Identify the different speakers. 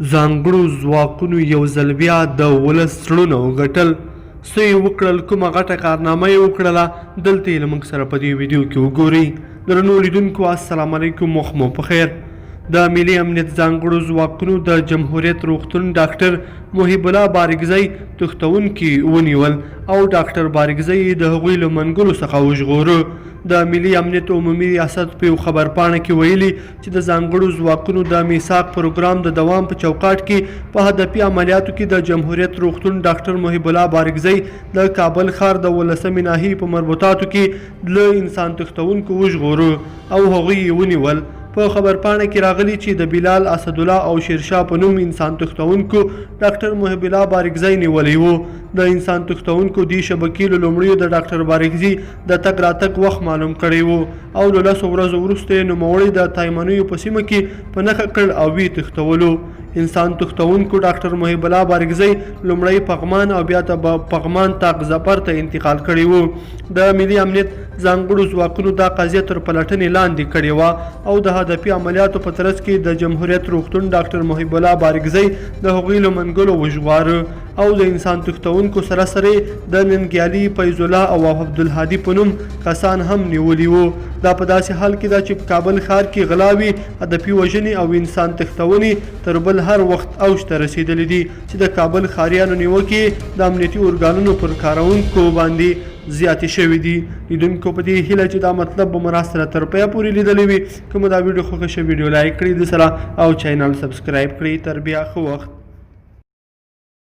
Speaker 1: ځانګړو ځواکونو یو ځل بیا د ولس زړونه وګټل. څه یې وکړل، کومه غټه کارنامه یې وکړله، دلته یې له موږ سره په دې ویډیو کې وګورئ. درنو لیدونکو السلام علیکم، وخت مو پخیر. د ملي امنیت ځانګړو ځواکونو د جمهوریت روغتون ډاکټر محب الله بارکزی تښتونکي ونیول او ډاکټر بارکزی یې د هغوی له منګلو څخه وژغوره. د ملي امنیت عمومي ریاست په یو خبرپاڼه کې ویلي چې د ځانګړو ځواکونو د میثاق پروګرام د دوام په چوکاټ کې په هدفي عملیاتو کې د جمهوریت روغتون ډاکټر محب الله بارکزی د کابل ښار د 18مې ناحیې په مربوطاتو کې له انسان تښتونکو وژغوره او هغوی یې ونیول. په خبرپاڼه کې راغلي چې د بلال اسدالله او شیرشاه په نوم انسان تښتونکو ډاکټر محب الله بارکزی نیولی و. د انسان تښتونکو دې شبکې له لومړیو د ډاکټر بارکزي د تګ راتګ وخت معلوم کړی و او له 10 ورځو وروسته یې نوموړی د تایمنیو په سیمه کې په نښه کړ او ویې تښتولو. انسان تښتونکو ډاکټر محب الله بارکزی لومړی پغمان او بیا د پغمان طاق ظفر ته انتقال کړی و. د ملي امنیت ځانګړو ځواکونو دا قضیه تر پلټنې لاندې کړې وه او د هدفي عملیاتو په ترڅ کې د جمهوریت روغتون ډاکټر محب الله بارکزی د هغوی له منګلو وژغواره او د انسان تښتونکو سره سره د ننګیالي فیض الله او عبدالهادي په نوم کسان هم نیولي وو. دا په داسې حال کې ده چې په کابل ښار کې غلاوي، هدفي وژنې او انسان تښتونې تر بل هر وخت اوج ته رسېدلي دي چې د کابل ښاریانو نیوکې د امنیتي ارګانونو پر کارونکو باندې زیاتې شوي دي. لیدونکو په دې هیله چې دا مطلب به مو راسره تر پایه پورې لیدلی وي. که مو دا ویډیو خوښه شوې ویډیو لایک کړئ د سره او چینل سبسکرایب کړئ. تر بیا ښه وخت.